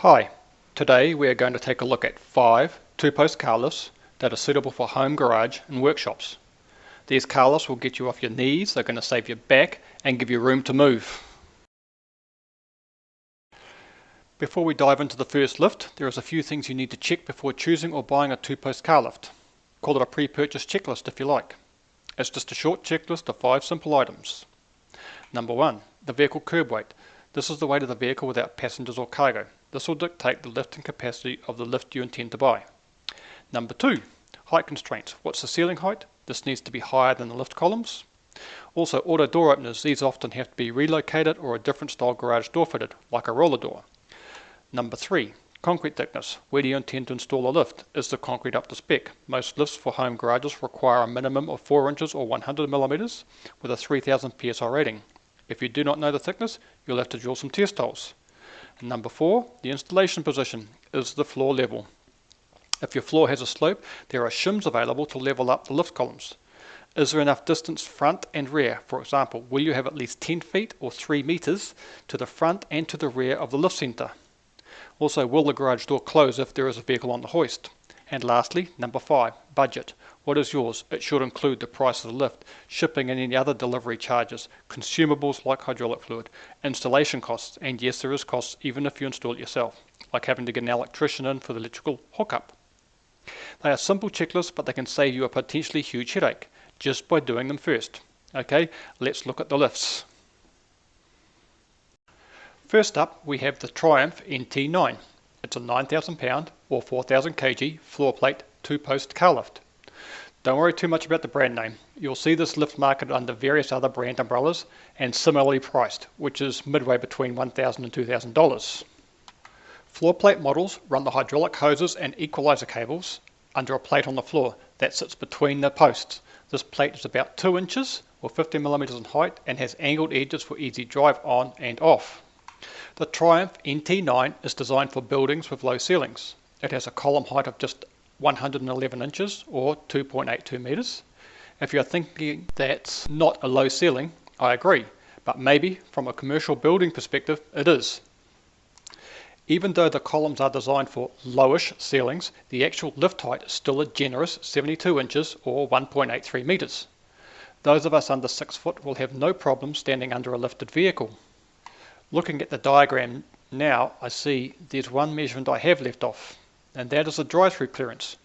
Hi, today we are going to take a look at 5 two-post car lifts that are suitable for home, garage and workshops. These car lifts will get you off your knees, they're going to save your back and give you room to move. Before we dive into the first lift, there is a few things you need to check before choosing or buying a two-post car lift. Call it a pre-purchase checklist if you like. It's just a short checklist of 5 simple items. Number 1, the vehicle curb weight. This is the weight of the vehicle without passengers or cargo. This will dictate the lifting capacity of the lift you intend to buy. Number 2, height constraints. What's the ceiling height? This needs to be higher than the lift columns. Also, auto door openers. These often have to be relocated or a different style garage door fitted, like a roller door. Number 3, concrete thickness. Where do you intend to install a lift? Is the concrete up to spec? Most lifts for home garages require a minimum of 4 inches or 100 millimeters with a 3000 psi rating. If you do not know the thickness, you'll have to drill some test holes. And number 4, the installation position is the floor level. If your floor has a slope, there are shims available to level up the lift columns. Is there enough distance front and rear? For example, will you have at least 10 feet or 3 meters to the front and to the rear of the lift center? Also, will the garage door close if there is a vehicle on the hoist? And lastly, number 5, budget. What is yours? It should include the price of the lift, shipping and any other delivery charges, consumables like hydraulic fluid, installation costs, and yes, there is costs even if you install it yourself, like having to get an electrician in for the electrical hookup. They are simple checklists, but they can save you a potentially huge headache just by doing them first. Okay, let's look at the lifts. First up, we have the Triumph NT9. It's a 9,000 pound or 4,000 kg floor plate two-post car lift. Don't worry too much about the brand name. You'll see this lift marketed under various other brand umbrellas and similarly priced, which is midway between $1,000 and $2,000. Floor plate models run the hydraulic hoses and equalizer cables under a plate on the floor that sits between the posts. This plate is about 2 inches or 50 millimeters in height and has angled edges for easy drive on and off. The Triumph NT9 is designed for buildings with low ceilings. It has a column height of just 111 inches or 2.82 meters. If you're thinking that's not a low ceiling, I agree, but maybe from a commercial building perspective it is. Even though the columns are designed for lowish ceilings, the actual lift height is still a generous 72 inches or 1.83 meters. Those of us under 6 foot will have no problem standing under a lifted vehicle. Looking at the diagram now, I see there's one measurement I have left off, and that is the drive-through clearance.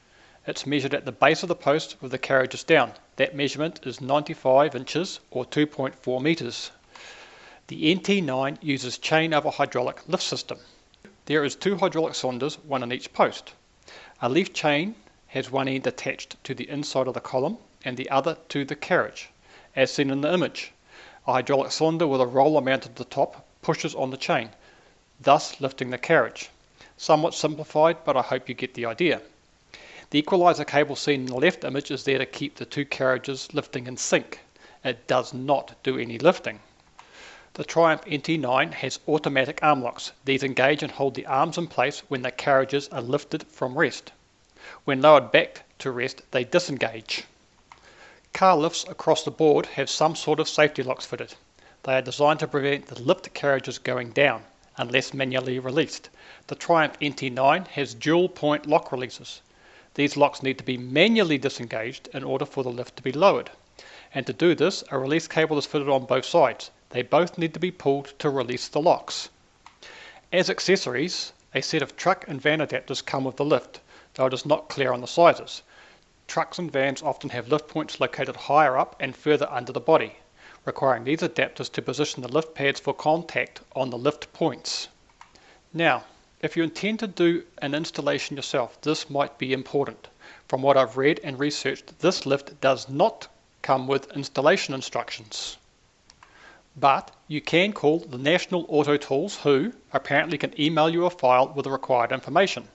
It's measured at the base of the post with the carriages down. That measurement is 95 inches or 2.4 meters. The NT9 uses chain over hydraulic lift system. There is 2 hydraulic cylinders, one on each post. A leaf chain has one end attached to the inside of the column and the other to the carriage, as seen in the image. A hydraulic cylinder with a roller mounted at the top pushes on the chain, thus lifting the carriage. Somewhat simplified, but I hope you get the idea. The equalizer cable seen in the left image is there to keep the 2 carriages lifting in sync. It does not do any lifting. The Triumph NT9 has automatic arm locks. These engage and hold the arms in place when the carriages are lifted from rest. When lowered back to rest, they disengage. Car lifts across the board have some sort of safety locks fitted. They are designed to prevent the lift carriages going down unless manually released. The Triumph NT9 has dual point lock releases. These locks need to be manually disengaged in order for the lift to be lowered. And to do this, a release cable is fitted on both sides. They both need to be pulled to release the locks. As accessories, a set of truck and van adapters come with the lift, though it is not clear on the sizes. Trucks and vans often have lift points located higher up and further under the body, requiring these adapters to position the lift pads for contact on the lift points. Now, if you intend to do an installation yourself, this might be important. From what I've read and researched, this lift does not come with installation instructions. But you can call the National Auto Tools, who apparently can email you a file with the required information.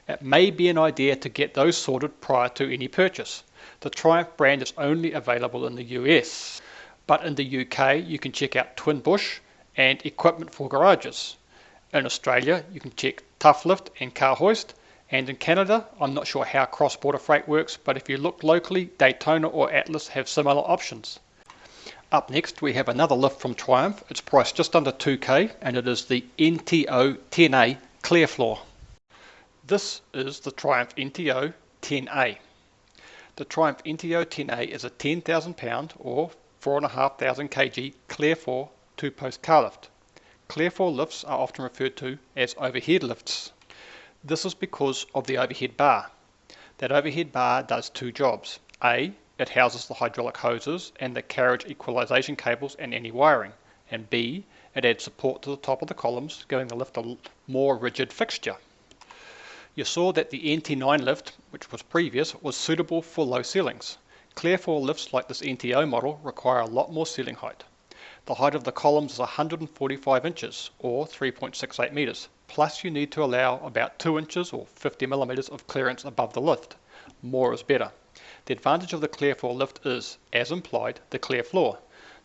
It may be an idea to get those sorted prior to any purchase. The Triumph brand is only available in the US. But in the UK, you can check out Twin Bush and Equipment for Garages. In Australia, you can check Tough Lift and Car Hoist. And in Canada, I'm not sure how cross-border freight works, but if you look locally, Daytona or Atlas have similar options. Up next, we have another lift from Triumph. It's priced just under 2K, and it is the NTO 10A Clear floor. This is the Triumph NTO 10A. The Triumph NTO 10A is a 10,000 pound or 4,500 kg clear floor 2-post car lift. Clear floor lifts are often referred to as overhead lifts. This is because of the overhead bar. That overhead bar does two jobs. A, it houses the hydraulic hoses and the carriage equalization cables and any wiring. And B, it adds support to the top of the columns, giving the lift a more rigid fixture. You saw that the NT9 lift, which was previous, was suitable for low ceilings. Clear floor lifts like this NTO model require a lot more ceiling height. The height of the columns is 145 inches or 3.68 meters. Plus you need to allow about 2 inches or 50 millimeters of clearance above the lift. More is better. The advantage of the clear floor lift is, as implied, the clear floor.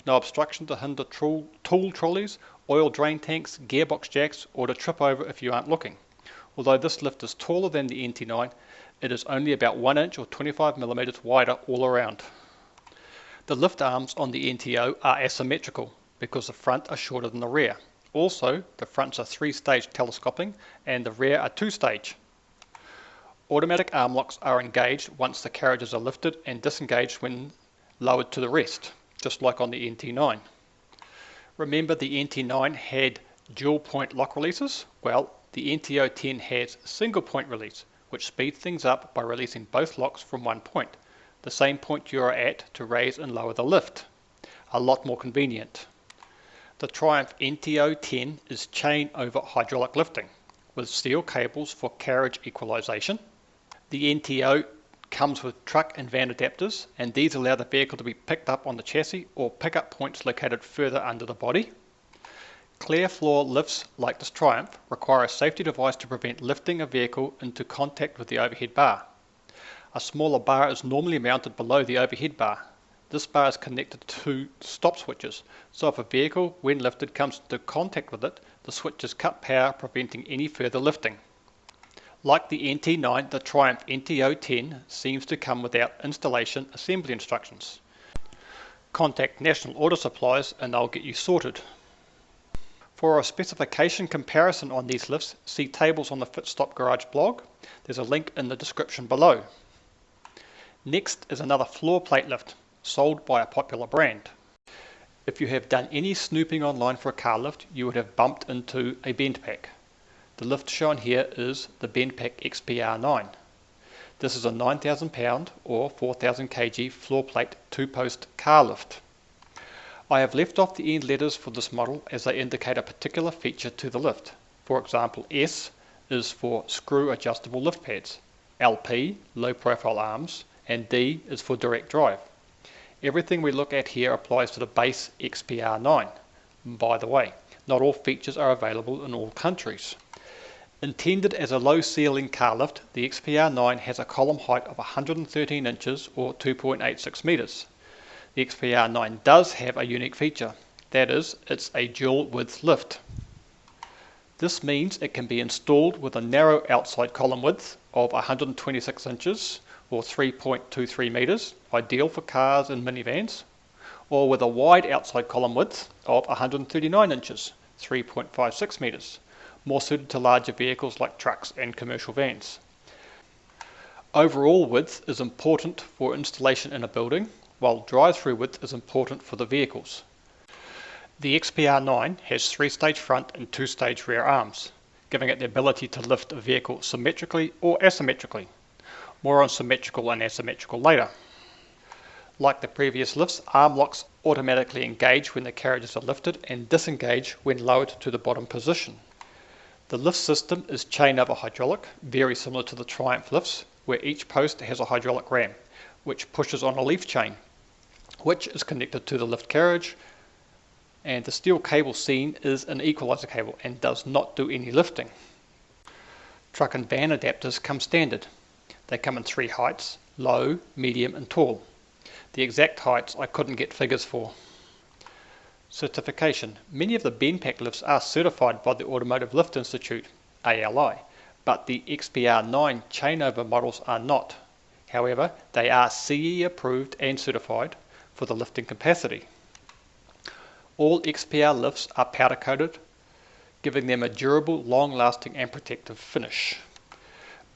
No obstruction to hinder tool trolleys, oil drain tanks, gearbox jacks, or to trip over if you aren't looking. Although this lift is taller than the NT9, it is only about 1 inch or 25 millimeters wider all around. The lift arms on the NTO are asymmetrical because the front are shorter than the rear. Also, the fronts are 3-stage telescoping and the rear are 2-stage. Automatic arm locks are engaged once the carriages are lifted and disengaged when lowered to the rest, just like on the NT9. Remember the NT9 had dual point lock releases? Well, the NTO 10 has single point release, which speeds things up by releasing both locks from one point, the same point you are at to raise and lower the lift. A lot more convenient. The Triumph NTO 10 is chain over hydraulic lifting with steel cables for carriage equalization. The NTO comes with truck and van adapters, and these allow the vehicle to be picked up on the chassis or pickup points located further under the body. Clear floor lifts like this Triumph require a safety device to prevent lifting a vehicle into contact with the overhead bar. A smaller bar is normally mounted below the overhead bar. This bar is connected to stop switches, so if a vehicle, when lifted, comes into contact with it, the switches cut power, preventing any further lifting. Like the NT9, the Triumph NTO 10 seems to come without installation assembly instructions. Contact National Auto Supplies and they'll get you sorted. For a specification comparison on these lifts, see tables on the Fitstop Garage blog. There's a link in the description below. Next is another floor plate lift, sold by a popular brand. If you have done any snooping online for a car lift, you would have bumped into a BendPak. The lift shown here is the BendPak XPR-9. This is a 9,000 pound or 4,000 kg floor plate 2-post car lift. I have left off the end letters for this model as they indicate a particular feature to the lift. For example, S is for screw adjustable lift pads, LP, low profile arms, and D is for direct drive. Everything we look at here applies to the base XPR-9. By the way, not all features are available in all countries. Intended as a low ceiling car lift, the XPR-9 has a column height of 113 inches or 2.86 meters. The XPR-9 does have a unique feature, that is, it's a dual width lift. This means it can be installed with a narrow outside column width of 126 inches or 3.23 meters, ideal for cars and minivans, or with a wide outside column width of 139 inches, 3.56 meters, more suited to larger vehicles like trucks and commercial vans. Overall width is important for installation in a building, while drive-through width is important for the vehicles. The XPR-9 has 3-stage front and 2-stage rear arms, giving it the ability to lift a vehicle symmetrically or asymmetrically. More on symmetrical and asymmetrical later. Like the previous lifts, arm locks automatically engage when the carriages are lifted and disengage when lowered to the bottom position. The lift system is chain over hydraulic, very similar to the Triumph lifts, where each post has a hydraulic ram, which pushes on a leaf chain, which is connected to the lift carriage, and the steel cable seen is an equalizer cable and does not do any lifting. Truck and van adapters come standard. They come in 3 heights, low, medium and tall. The exact heights I couldn't get figures for. Certification. Many of the BendPak lifts are certified by the Automotive Lift Institute, ALI, but the XPR-9 chainover models are not. However, they are CE approved and certified for the lifting capacity. All XPR lifts are powder coated giving them a durable, long-lasting and protective finish.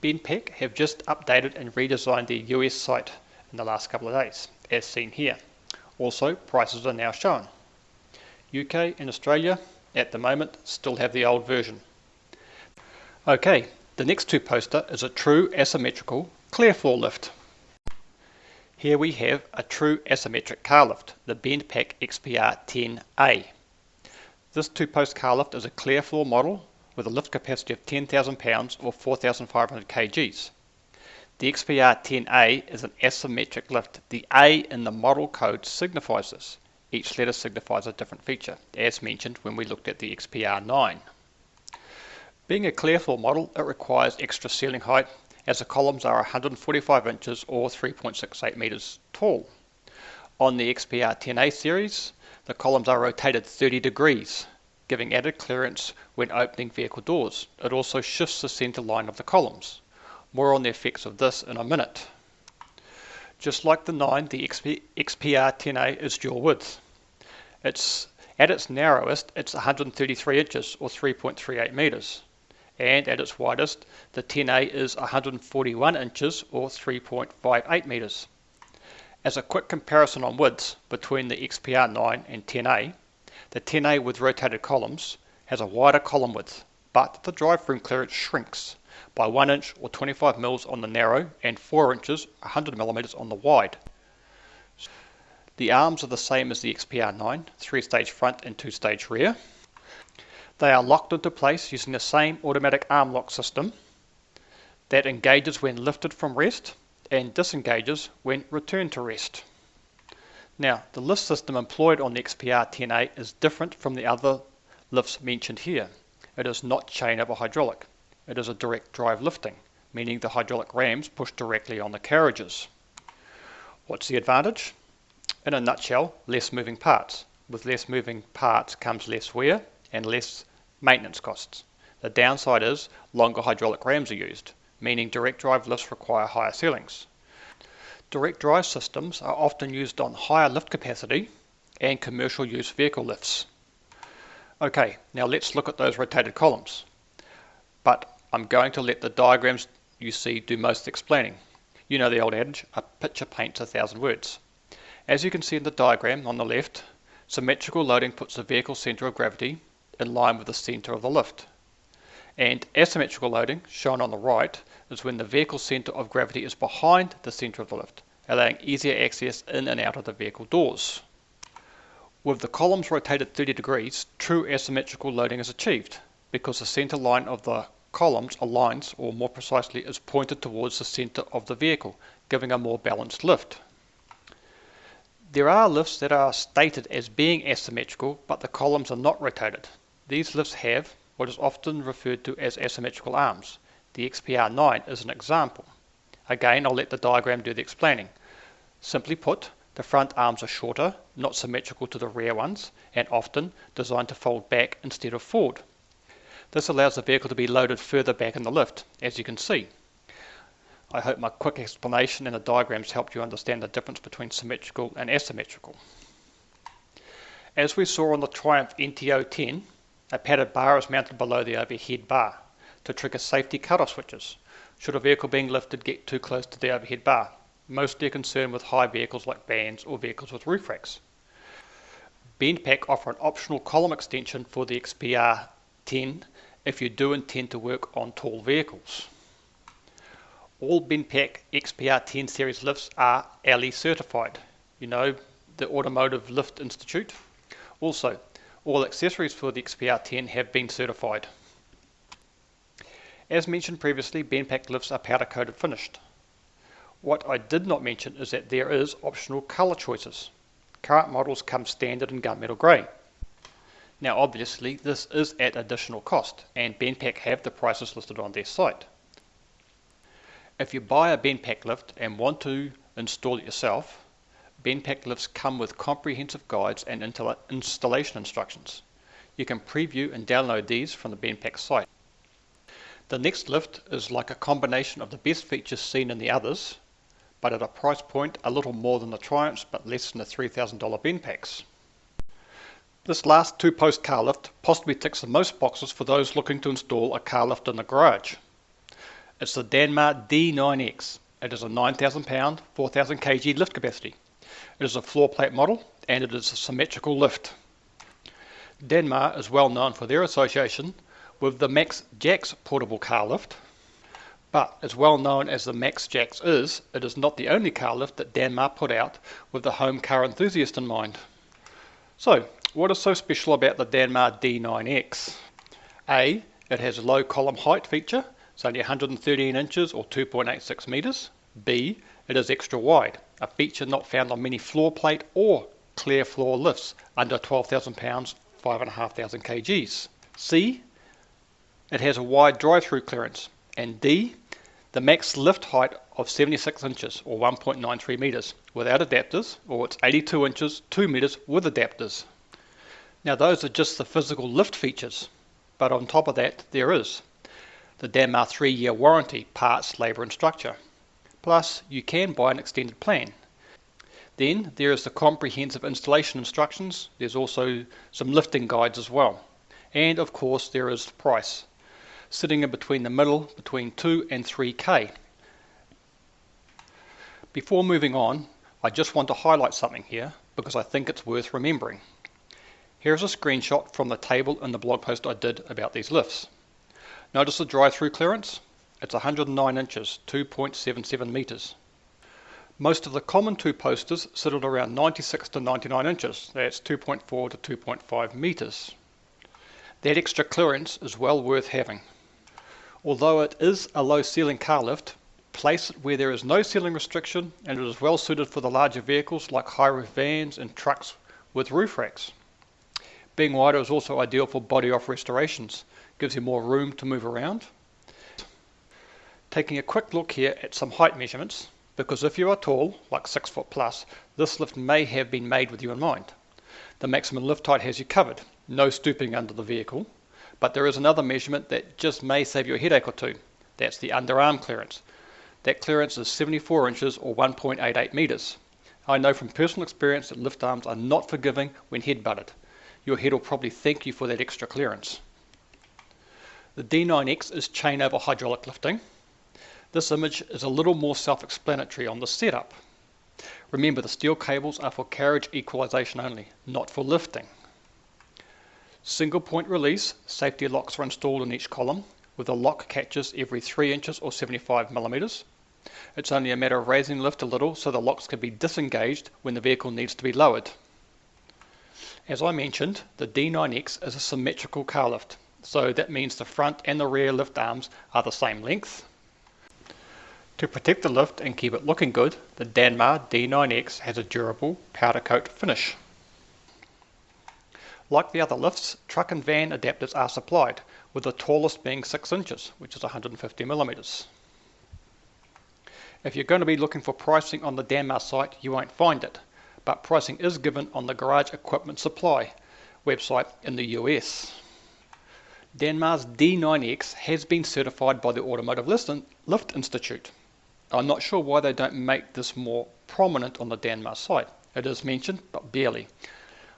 BendPak have just updated and redesigned their US site in the last couple of days, as seen here. Also, prices are now shown. UK and Australia, at the moment, still have the old version. Okay, the next two poster is a true asymmetrical clear floor lift. Here we have a true asymmetric car lift, the BendPak XPR-10A. This two-post car lift is a clear floor model with a lift capacity of 10,000 pounds or 4,500 kgs. The XPR-10A is an asymmetric lift. The A in the model code signifies this. Each letter signifies a different feature, as mentioned when we looked at the XPR-9. Being a clear floor model, it requires extra ceiling height as the columns are 145 inches or 3.68 meters tall. On the XPR-10A series, the columns are rotated 30 degrees, giving added clearance when opening vehicle doors. It also shifts the center line of the columns. More on the effects of this in a minute. Just like the 9, the XPR-10A is dual width. At its narrowest, it's 133 inches or 3.38 meters. And at its widest, the 10A is 141 inches or 3.58 meters. As a quick comparison on widths between the XPR-9 and 10A, the 10A with rotated columns has a wider column width, but the drive room clearance shrinks by 1 inch or 25 mils on the narrow and 4 inches 100 millimeters on the wide. The arms are the same as the XPR-9, 3-stage front and 2-stage rear. They are locked into place using the same automatic arm lock system that engages when lifted from rest and disengages when returned to rest. Now, the lift system employed on the XPR-10A is different from the other lifts mentioned here. It is not chain over hydraulic. It is a direct drive lifting, meaning the hydraulic rams push directly on the carriages. What's the advantage? In a nutshell, less moving parts. With less moving parts comes less wear and less maintenance costs. The downside is longer hydraulic rams are used, meaning direct drive lifts require higher ceilings. Direct drive systems are often used on higher lift capacity and commercial use vehicle lifts. Okay, now let's look at those rotated columns. But I'm going to let the diagrams you see do most explaining. You know the old adage, a picture paints 1,000 words. As you can see in the diagram on the left, symmetrical loading puts the vehicle center of gravity in line with the center of the lift. And asymmetrical loading, shown on the right, is when the vehicle center of gravity is behind the center of the lift, allowing easier access in and out of the vehicle doors. With the columns rotated 30 degrees, true asymmetrical loading is achieved because the center line of the columns aligns, or more precisely is pointed towards the center of the vehicle, giving a more balanced lift. There are lifts that are stated as being asymmetrical, but the columns are not rotated. These lifts have what is often referred to as asymmetrical arms. The XPR-9 is an example. Again, I'll let the diagram do the explaining. Simply put, the front arms are shorter, not symmetrical to the rear ones, and often designed to fold back instead of forward. This allows the vehicle to be loaded further back in the lift, as you can see. I hope my quick explanation and the diagrams helped you understand the difference between symmetrical and asymmetrical. As we saw on the Triumph NTO10, a padded bar is mounted below the overhead bar to trigger safety cutoff switches should a vehicle being lifted get too close to the overhead bar, mostly a concern with high vehicles like vans or vehicles with roof racks. BendPak offer an optional column extension for the XPR-10 if you do intend to work on tall vehicles. All BendPak XPR-10 series lifts are ALI certified. You know, the Automotive Lift Institute. Also, all accessories for the XPR-10 have been certified. As mentioned previously, BendPak lifts are powder coated finished. What I did not mention is that there is optional colour choices. Current models come standard in gunmetal grey. Now obviously this is at additional cost, and BendPak have the prices listed on their site. If you buy a BendPak lift and want to install it yourself, BendPak lifts come with comprehensive guides and installation instructions. You can preview and download these from the BendPak site. The next lift is like a combination of the best features seen in the others, but at a price point a little more than the Triumphs but less than the $3,000 BendPaks. This last two-post car lift possibly ticks the most boxes for those looking to install a car lift in the garage. It's the Dannmar D9X. It is a 9,000 pound, 4,000 kg lift capacity. It is a floor plate model and it is a symmetrical lift. Dannmar is well known for their association with the Max Jax portable car lift, but as well known as the Max Jax is, it is not the only car lift that Dannmar put out with the home car enthusiast in mind. So, what is so special about the Dannmar D9X? A, it has a low column height feature, it's only 113 inches or 2.86 metres. B, it is extra wide, a feature not found on many floor plate or clear floor lifts under 12,000 pounds, 5,500 kgs. C, it has a wide drive-through clearance. And D, the max lift height of 76 inches or 1.93 metres without adapters, or it's 82 inches, 2 metres with adapters. Now those are just the physical lift features, but on top of that there is the Dannmar 3-year warranty, parts, labour and structure. Plus you can buy an extended plan. Then there is the comprehensive installation instructions. There's also some lifting guides as well. And of course there is the price, sitting in between the middle, between 2 and 3K. Before moving on, I just want to highlight something here because I think it's worth remembering. Here's a screenshot from the table in the blog post I did about these lifts. Notice the drive-through clearance? It's 109 inches, 2.77 metres. Most of the common two-posters sit at around 96 to 99 inches, that's 2.4 to 2.5 metres. That extra clearance is well worth having. Although it is a low ceiling car lift, place it where there is no ceiling restriction and it is well suited for the larger vehicles like high roof vans and trucks with roof racks. Being wider is also ideal for body off restorations, gives you more room to move around. Taking a quick look here at some height measurements, because if you are tall, like 6 foot plus, this lift may have been made with you in mind. The maximum lift height has you covered, no stooping under the vehicle, but there is another measurement that just may save you a headache or two. That's the underarm clearance. That clearance is 74 inches or 1.88 metres. I know from personal experience that lift arms are not forgiving when head butted. Your head will probably thank you for that extra clearance. The D9X is chain over hydraulic lifting. This image is a little more self-explanatory on the setup. Remember, the steel cables are for carriage equalization only, not for lifting. Single point release, safety locks are installed in each column, with the lock catches every 3 inches or 75 millimeters. It's only a matter of raising the lift a little so the locks can be disengaged when the vehicle needs to be lowered. As I mentioned, the D9X is a symmetrical car lift, so that means the front and the rear lift arms are the same length. To protect the lift and keep it looking good, the Dannmar D9X has a durable powder coat finish. Like the other lifts, truck and van adapters are supplied, with the tallest being 6 inches, which is 150 millimeters. If you're going to be looking for pricing on the Dannmar site, you won't find it, but pricing is given on the Garage Equipment Supply website in the US. Dannmar's D9X has been certified by the Automotive Lift Institute. I'm not sure why they don't make this more prominent on the Dannmar site. It is mentioned, but barely.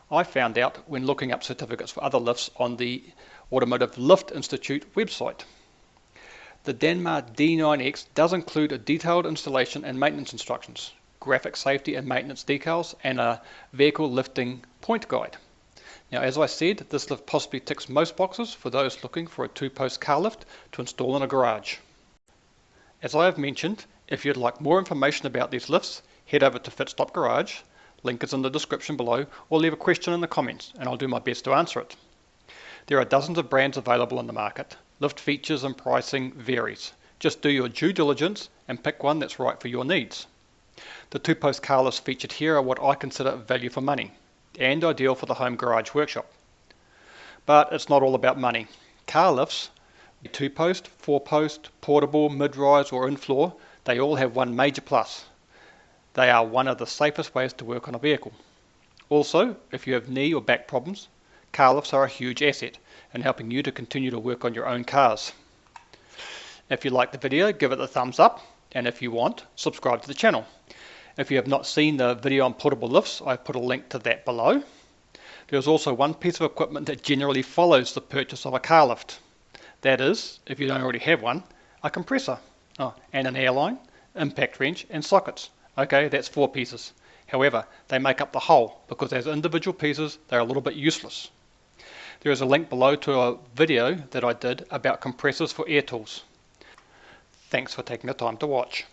I found out when looking up certificates for other lifts on the Automotive Lift Institute website. The Dannmar D9X does include a detailed installation and maintenance instructions, graphic safety and maintenance decals, and a vehicle lifting point guide. Now, as I said, this lift possibly ticks most boxes for those looking for a two-post car lift to install in a garage. As I have mentioned, if you'd like more information about these lifts, head over to Fit Stop Garage, link is in the description below, or leave a question in the comments and I'll do my best to answer it. There are dozens of brands available in the market. Lift features and pricing varies. Just do your due diligence and pick one that's right for your needs. The two-post car lifts featured here are what I consider value for money and ideal for the home garage workshop. But it's not all about money. Car lifts, two-post, four-post, portable, mid-rise or in-floor, they all have one major plus. They are one of the safest ways to work on a vehicle. Also, if you have knee or back problems, car lifts are a huge asset in helping you to continue to work on your own cars. If you like the video, give it a thumbs up, and if you want, subscribe to the channel. If you have not seen the video on portable lifts, I've put a link to that below. There's also one piece of equipment that generally follows the purchase of a car lift. That is, if you don't already have one, a compressor, and an air line, impact wrench and sockets. Okay, that's 4 pieces. However, they make up the whole because as individual pieces they're a little bit useless. There is a link below to a video that I did about compressors for air tools. Thanks for taking the time to watch.